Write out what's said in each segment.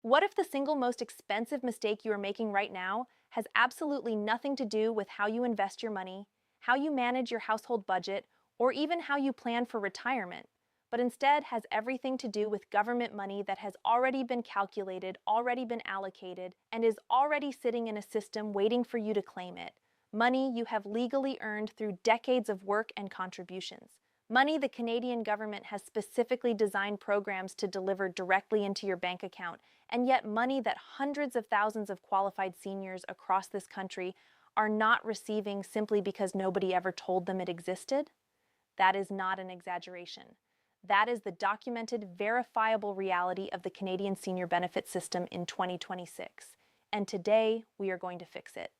What if the single most expensive mistake you are making right now has absolutely nothing to do with how you invest your money, how you manage your household budget, or even how you plan for retirement, but instead has everything to do with government money that has already been calculated, already been allocated, and is already sitting in a system waiting for you to claim it? Money you have legally earned through decades of work and contributions. Money the Canadian government has specifically designed programs to deliver directly into your bank account, and yet money that hundreds of thousands of qualified seniors across this country are not receiving simply because nobody ever told them it existed? That is not an exaggeration. That is the documented, verifiable reality of the Canadian senior benefit system in 2026. And today, we are going to fix it.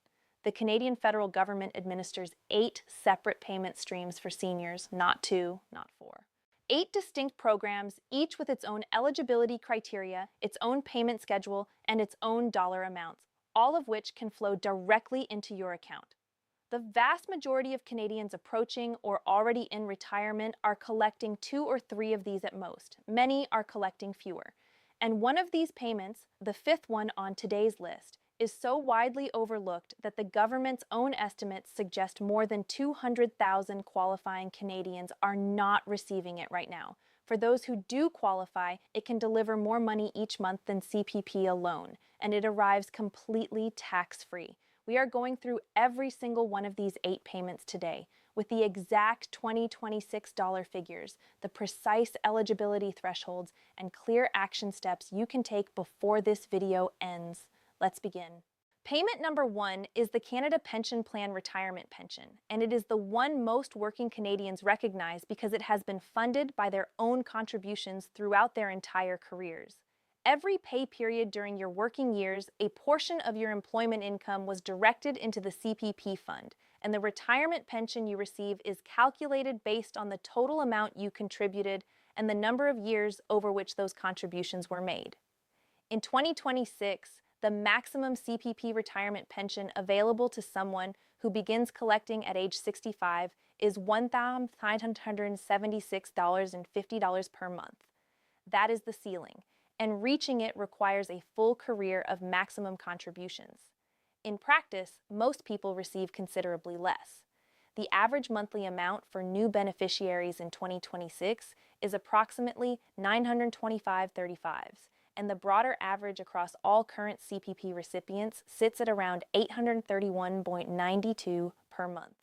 The Canadian federal government administers 8 separate payment streams for seniors, not 2, not 4. 8 distinct programs, each with its own eligibility criteria, its own payment schedule, and its own dollar amounts, all of which can flow directly into your account. The vast majority of Canadians approaching or already in retirement are collecting 2 or 3 of these at most. Many are collecting fewer. And one of these payments, the 5th one on today's list, is so widely overlooked that the government's own estimates suggest more than 200,000 qualifying Canadians are not receiving it right now. For those who do qualify, it can deliver more money each month than CPP alone, and it arrives completely tax-free. We are going through every single one of these 8 payments today, with the exact 2026 dollar figures, the precise eligibility thresholds, and clear action steps you can take before this video ends. Let's begin. Payment number 1 is the Canada Pension Plan Retirement Pension, and it is the one most working Canadians recognize because it has been funded by their own contributions throughout their entire careers. Every pay period during your working years, a portion of your employment income was directed into the CPP fund, and the retirement pension you receive is calculated based on the total amount you contributed and the number of years over which those contributions were made. In 2026, the maximum CPP retirement pension available to someone who begins collecting at age 65 is $1,976.50 per month. That is the ceiling, and reaching it requires a full career of maximum contributions. In practice, most people receive considerably less. The average monthly amount for new beneficiaries in 2026 is approximately $925.35, and the broader average across all current CPP recipients sits at around $831.92 per month.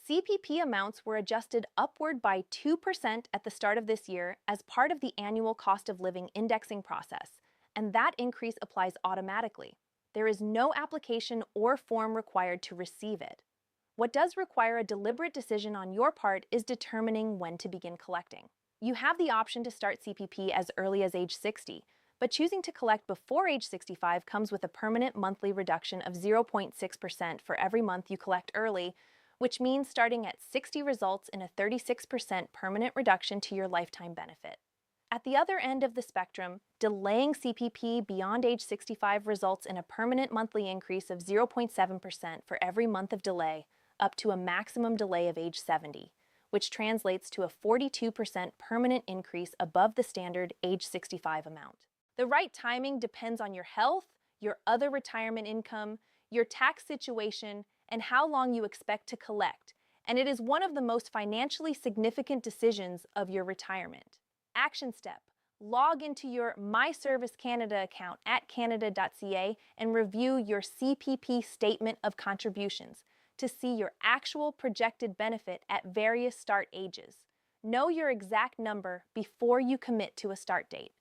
CPP amounts were adjusted upward by 2% at the start of this year as part of the annual cost of living indexing process, and that increase applies automatically. There is no application or form required to receive it. What does require a deliberate decision on your part is determining when to begin collecting. You have the option to start CPP as early as age 60, but choosing to collect before age 65 comes with a permanent monthly reduction of 0.6% for every month you collect early, which means starting at 60 results in a 36% permanent reduction to your lifetime benefit. At the other end of the spectrum, delaying CPP beyond age 65 results in a permanent monthly increase of 0.7% for every month of delay, up to a maximum delay of age 70, which translates to a 42% permanent increase above the standard age 65 amount. The right timing depends on your health, your other retirement income, your tax situation, and how long you expect to collect, and it is one of the most financially significant decisions of your retirement. Action step: log into your My Service Canada account at canada.ca and review your CPP statement of contributions to see your actual projected benefit at various start ages. Know your exact number before you commit to a start date.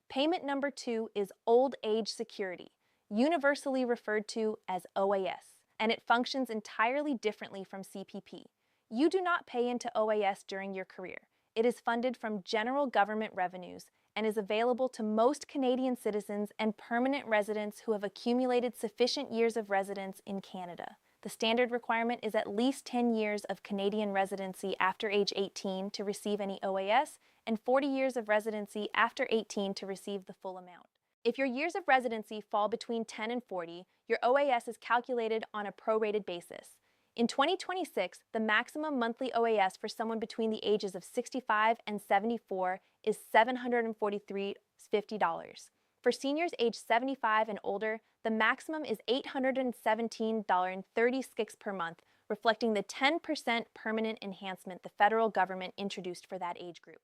Payment number 2 is Old Age Security, universally referred to as OAS, and it functions entirely differently from CPP. You do not pay into OAS during your career. It is funded from general government revenues and is available to most Canadian citizens and permanent residents who have accumulated sufficient years of residence in Canada. The standard requirement is at least 10 years of Canadian residency after age 18 to receive any OAS, and 40 years of residency after 18 to receive the full amount. If your years of residency fall between 10 and 40, your OAS is calculated on a prorated basis. In 2026, the maximum monthly OAS for someone between the ages of 65 and 74 is $743.50. For seniors aged 75 and older, the maximum is $817.36 per month, reflecting the 10% permanent enhancement the federal government introduced for that age group.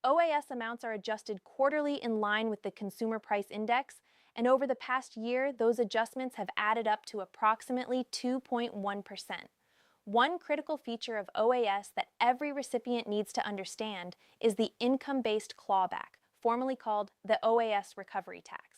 OAS amounts are adjusted quarterly in line with the Consumer Price Index, and over the past year, those adjustments have added up to approximately 2.1%. One critical feature of OAS that every recipient needs to understand is the income-based clawback, formerly called the OAS recovery tax.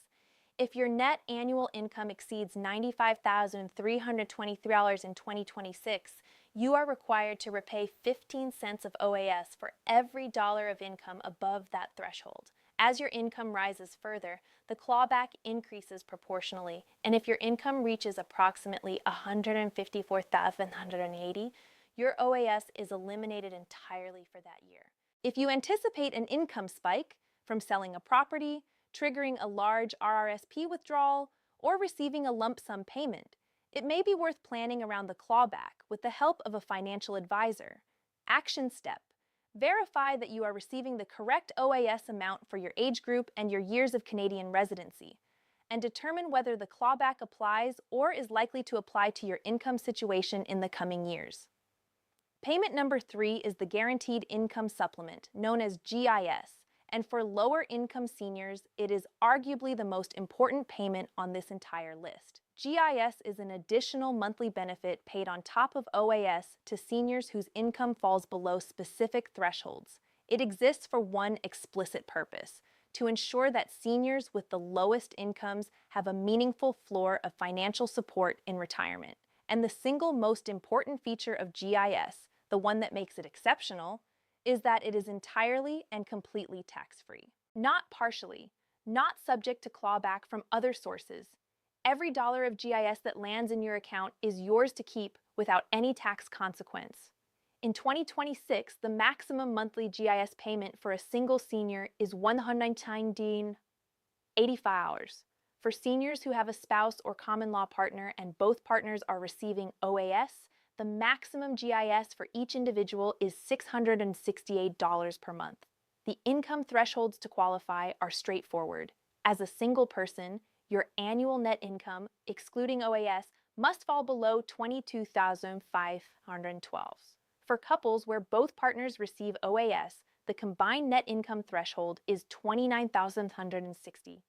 If your net annual income exceeds $95,323 in 2026, you are required to repay 15 cents of OAS for every dollar of income above that threshold. As your income rises further, the clawback increases proportionally, and if your income reaches approximately $154,780, your OAS is eliminated entirely for that year. If you anticipate an income spike from selling a property, triggering a large RRSP withdrawal, or receiving a lump sum payment, it may be worth planning around the clawback with the help of a financial advisor. Action step: verify that you are receiving the correct OAS amount for your age group and your years of Canadian residency, and determine whether the clawback applies or is likely to apply to your income situation in the coming years. Payment number 3 is the Guaranteed Income Supplement, known as GIS, and for lower-income seniors, it is arguably the most important payment on this entire list. GIS is an additional monthly benefit paid on top of OAS to seniors whose income falls below specific thresholds. It exists for one explicit purpose: to ensure that seniors with the lowest incomes have a meaningful floor of financial support in retirement. And the single most important feature of GIS, the one that makes it exceptional, is that it is entirely and completely tax-free. Not partially, not subject to clawback from other sources. Every dollar of GIS that lands in your account is yours to keep without any tax consequence. In 2026, the maximum monthly GIS payment for a single senior is $119.85. For seniors who have a spouse or common law partner and both partners are receiving OAS, the maximum GIS for each individual is $668 per month. The income thresholds to qualify are straightforward. As a single person, your annual net income, excluding OAS, must fall below $22,512. For couples where both partners receive OAS, the combined net income threshold is $29,160.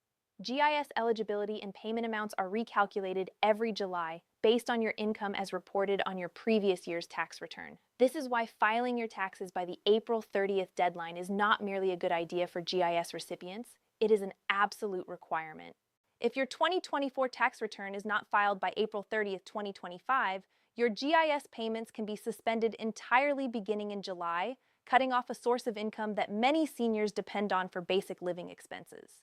GIS eligibility and payment amounts are recalculated every July based on your income as reported on your previous year's tax return. This is why filing your taxes by the April 30th deadline is not merely a good idea for GIS recipients, it is an absolute requirement. If your 2024 tax return is not filed by April 30th, 2025, your GIS payments can be suspended entirely beginning in July, cutting off a source of income that many seniors depend on for basic living expenses.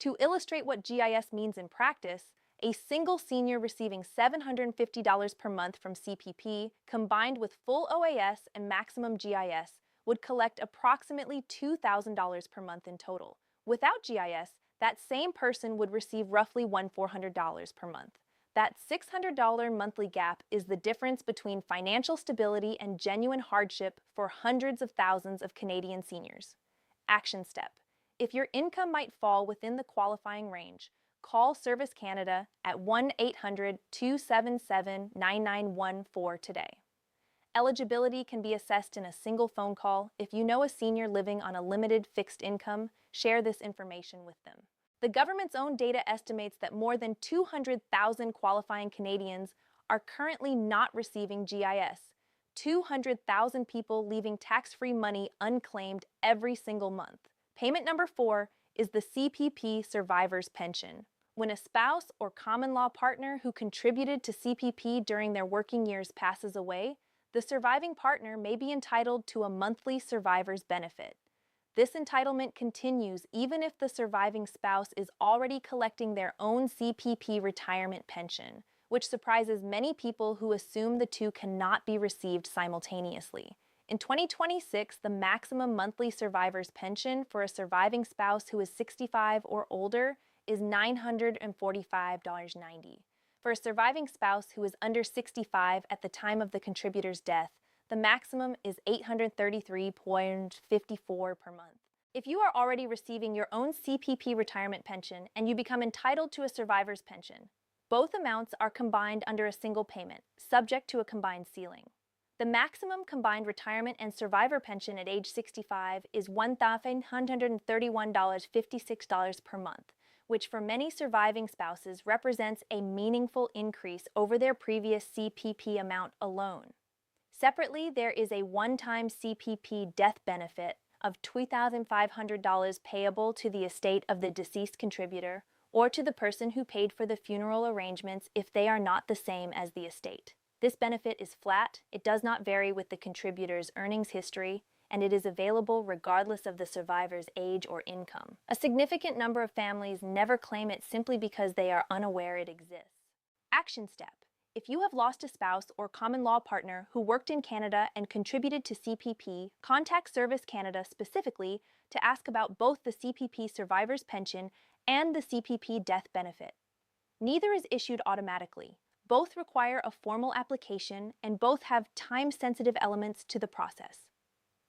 To illustrate what GIS means in practice, a single senior receiving $750 per month from CPP, combined with full OAS and maximum GIS, would collect approximately $2,000 per month in total. Without GIS, that same person would receive roughly $1,400 per month. That $600 monthly gap is the difference between financial stability and genuine hardship for hundreds of thousands of Canadian seniors. Action step: if your income might fall within the qualifying range, call Service Canada at 1-800-277-9914 today. Eligibility can be assessed in a single phone call. If you know a senior living on a limited fixed income, share this information with them. The government's own data estimates that more than 200,000 qualifying Canadians are currently not receiving GIS. 200,000 people leaving tax-free money unclaimed every single month. Payment number 4 is the CPP Survivor's Pension. When a spouse or common law partner who contributed to CPP during their working years passes away, the surviving partner may be entitled to a monthly survivor's benefit. This entitlement continues even if the surviving spouse is already collecting their own CPP retirement pension, which surprises many people who assume the two cannot be received simultaneously. In 2026, the maximum monthly survivor's pension for a surviving spouse who is 65 or older is $945.90. For a surviving spouse who is under 65 at the time of the contributor's death, the maximum is $833.54 per month. If you are already receiving your own CPP retirement pension and you become entitled to a survivor's pension, both amounts are combined under a single payment, subject to a combined ceiling. The maximum combined retirement and survivor pension at age 65 is $1,131.56 per month, which for many surviving spouses represents a meaningful increase over their previous CPP amount alone. Separately, there is a one-time CPP death benefit of $2,500 payable to the estate of the deceased contributor or to the person who paid for the funeral arrangements if they are not the same as the estate. This benefit is flat, it does not vary with the contributor's earnings history, and it is available regardless of the survivor's age or income. A significant number of families never claim it simply because they are unaware it exists. Action step. If you have lost a spouse or common law partner who worked in Canada and contributed to CPP, contact Service Canada specifically to ask about both the CPP survivor's pension and the CPP death benefit. Neither is issued automatically. Both require a formal application and both have time-sensitive elements to the process.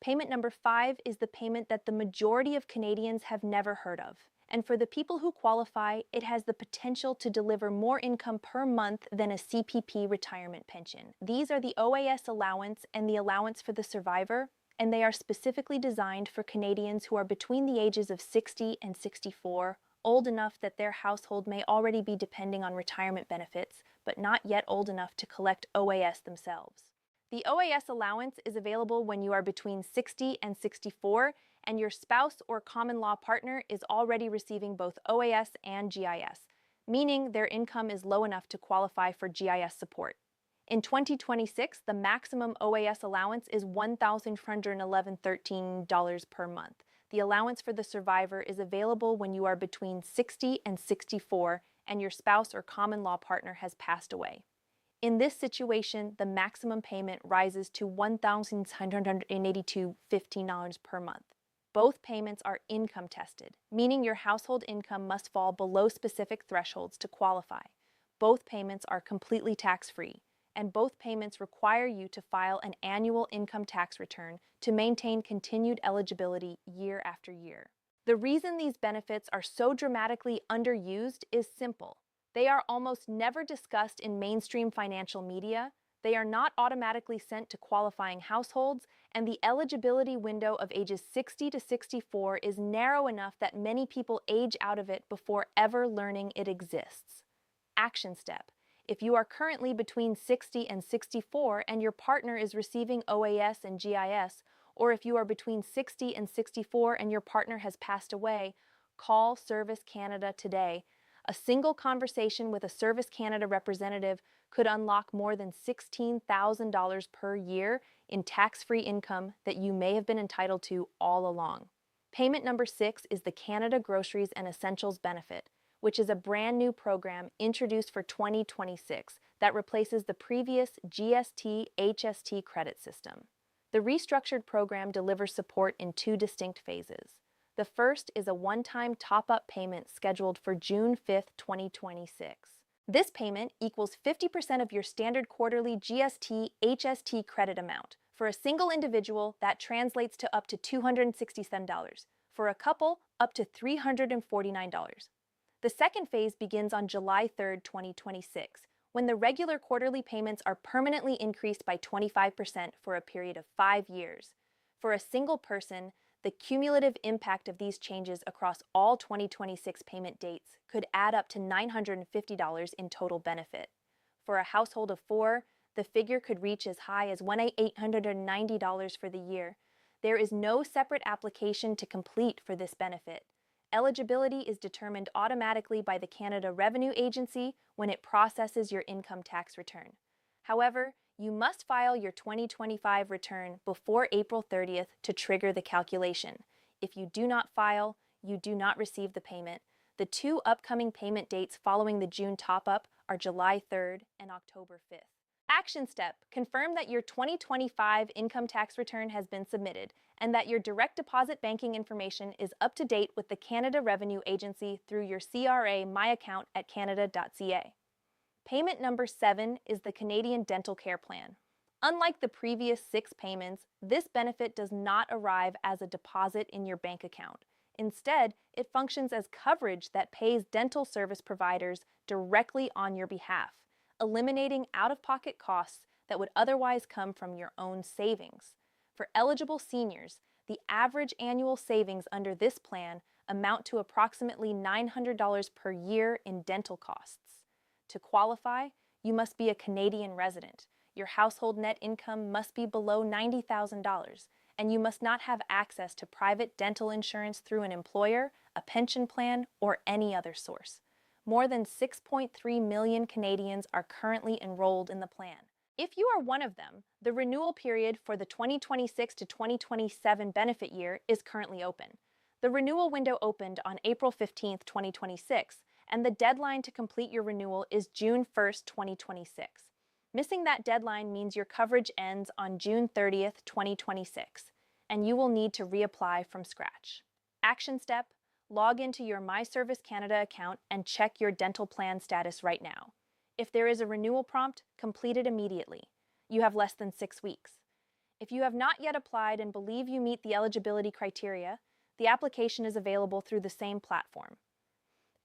Payment number 5 is the payment that the majority of Canadians have never heard of. And for the people who qualify, it has the potential to deliver more income per month than a CPP retirement pension. These are the OAS allowance and the allowance for the survivor, and they are specifically designed for Canadians who are between the ages of 60 and 64, old enough that their household may already be depending on retirement benefits, but not yet old enough to collect OAS themselves. The OAS allowance is available when you are between 60 and 64, and your spouse or common law partner is already receiving both OAS and GIS, meaning their income is low enough to qualify for GIS support. In 2026, the maximum OAS allowance is $1,411.13 per month. The allowance for the survivor is available when you are between 60 and 64 and your spouse or common law partner has passed away. In this situation, the maximum payment rises to $1,782.15 per month. Both payments are income tested, meaning your household income must fall below specific thresholds to qualify. Both payments are completely tax-free, and both payments require you to file an annual income tax return to maintain continued eligibility year after year. The reason these benefits are so dramatically underused is simple. They are almost never discussed in mainstream financial media, they are not automatically sent to qualifying households, and the eligibility window of ages 60 to 64 is narrow enough that many people age out of it before ever learning it exists. Action step. If you are currently between 60 and 64 and your partner is receiving OAS and GIS, or if you are between 60 and 64 and your partner has passed away, call Service Canada today. A single conversation with a Service Canada representative could unlock more than $16,000 per year in tax-free income that you may have been entitled to all along. Payment number 6 is the Canada Groceries and Essentials Benefit, which is a brand new program introduced for 2026 that replaces the previous GST HST credit system. The restructured program delivers support in 2 distinct phases. The first is a one-time top-up payment scheduled for June 5, 2026. This payment equals 50% of your standard quarterly GST HST credit amount. For a single individual, that translates to up to $267. For a couple, up to $349. The second phase begins on July 3, 2026, when the regular quarterly payments are permanently increased by 25% for a period of 5 years. For a single person, the cumulative impact of these changes across all 2026 payment dates could add up to $950 in total benefit. For a household of 4, the figure could reach as high as $1,890 for the year. There is no separate application to complete for this benefit. Eligibility is determined automatically by the Canada Revenue Agency when it processes your income tax return. However, you must file your 2025 return before April 30th to trigger the calculation. If you do not file, you do not receive the payment. The 2 upcoming payment dates following the June top-up are July 3rd and October 5th. Action step. Confirm that your 2025 income tax return has been submitted and that your direct deposit banking information is up to date with the Canada Revenue Agency through your CRA My Account at canada.ca. Payment number 7 is the Canadian Dental Care Plan. Unlike the previous 6 payments, this benefit does not arrive as a deposit in your bank account. Instead, it functions as coverage that pays dental service providers directly on your behalf, eliminating out-of-pocket costs that would otherwise come from your own savings. For eligible seniors, the average annual savings under this plan amount to approximately $900 per year in dental costs. To qualify, you must be a Canadian resident. Your household net income must be below $90,000, and you must not have access to private dental insurance through an employer, a pension plan, or any other source. More than 6.3 million Canadians are currently enrolled in the plan. If you are one of them, the renewal period for the 2026 to 2027 benefit year is currently open. The renewal window opened on April 15, 2026, and the deadline to complete your renewal is June 1, 2026. Missing that deadline means your coverage ends on June 30, 2026, and you will need to reapply from scratch. Action step: log into your My Service Canada account and check your dental plan status right now. If there is a renewal prompt, complete it immediately. You have less than 6 weeks. If you have not yet applied and believe you meet the eligibility criteria, the application is available through the same platform.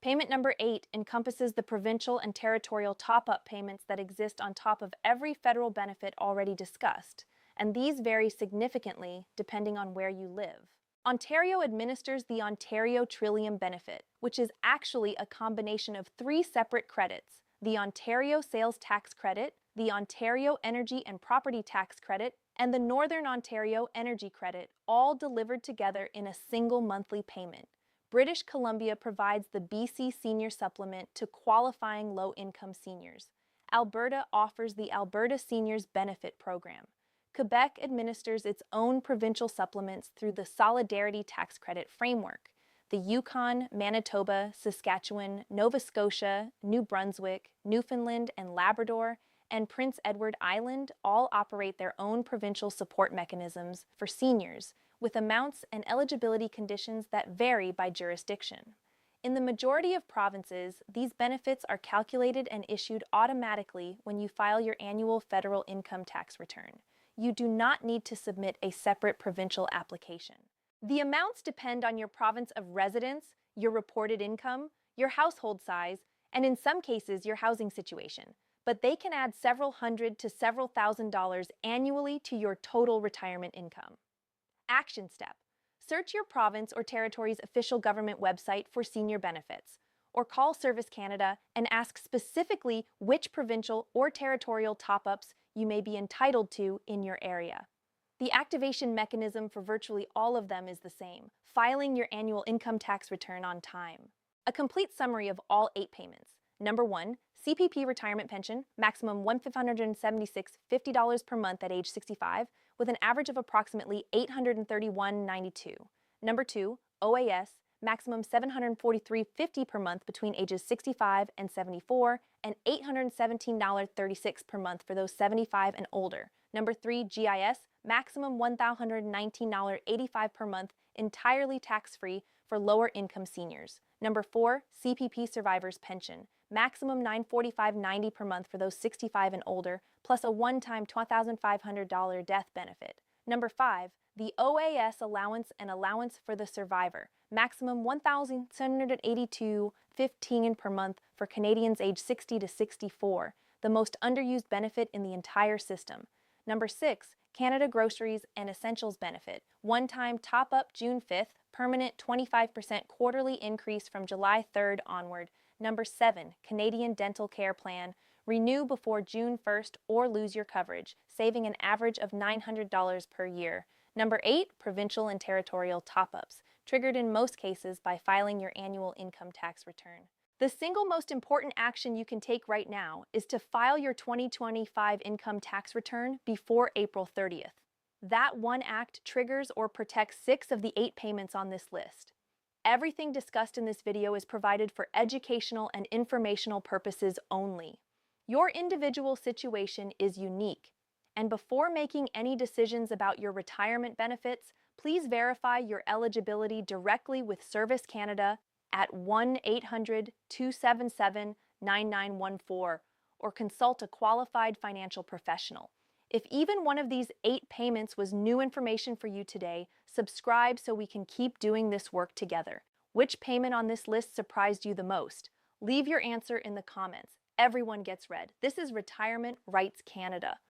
Payment number 8 encompasses the provincial and territorial top-up payments that exist on top of every federal benefit already discussed, and these vary significantly depending on where you live. Ontario administers the Ontario Trillium Benefit, which is actually a combination of 3 separate credits: the Ontario Sales Tax Credit, the Ontario Energy and Property Tax Credit, and the Northern Ontario Energy Credit, all delivered together in a single monthly payment. British Columbia provides the BC Senior Supplement to qualifying low-income seniors. Alberta offers the Alberta Seniors Benefit Program. Quebec administers its own provincial supplements through the Solidarity Tax Credit framework. The Yukon, Manitoba, Saskatchewan, Nova Scotia, New Brunswick, Newfoundland and Labrador, and Prince Edward Island all operate their own provincial support mechanisms for seniors, with amounts and eligibility conditions that vary by jurisdiction. In the majority of provinces, these benefits are calculated and issued automatically when you file your annual federal income tax return. You do not need to submit a separate provincial application. The amounts depend on your province of residence, your reported income, your household size, and in some cases, your housing situation, but they can add several hundred to several $1,000s annually to your total retirement income. Action step: search your province or territory's official government website for senior benefits, or call Service Canada and ask specifically which provincial or territorial top-ups you may be entitled to in your area. The activation mechanism for virtually all of them is the same: filing your annual income tax return on time. A complete summary of all 8 payments. Number 1, CPP retirement pension, maximum $1,576.50 per month at age 65, with an average of approximately $831.92. Number 2, OAS, maximum $743.50 per month between ages 65 and 74, and $817.36 per month for those 75 and older. Number 3, GIS, maximum $1,119.85 per month, entirely tax-free for lower-income seniors. Number 4, CPP Survivors Pension, maximum $945.90 per month for those 65 and older, plus a one-time $2,500 death benefit. Number 5, the OAS Allowance and Allowance for the Survivor, maximum $1,782.15 per month for Canadians aged 60 to 64, the most underused benefit in the entire system. Number 6, Canada Groceries and Essentials Benefit, one-time top-up June 5th, permanent 25% quarterly increase from July 3rd onward. Number 7, Canadian Dental Care Plan, renew before June 1st or lose your coverage, saving an average of $900 per year. Number 8, Provincial and Territorial Top-Ups, triggered in most cases by filing your annual income tax return. The single most important action you can take right now is to file your 2025 income tax return before April 30th. That one act triggers or protects 6 of the 8 payments on this list. Everything discussed in this video is provided for educational and informational purposes only. Your individual situation is unique, and before making any decisions about your retirement benefits, please verify your eligibility directly with Service Canada at 1-800-277-9914 or consult a qualified financial professional. If even one of these 8 payments was new information for you today, subscribe so we can keep doing this work together. Which payment on this list surprised you the most? Leave your answer in the comments. Everyone gets read. This is Retirement Rights Canada.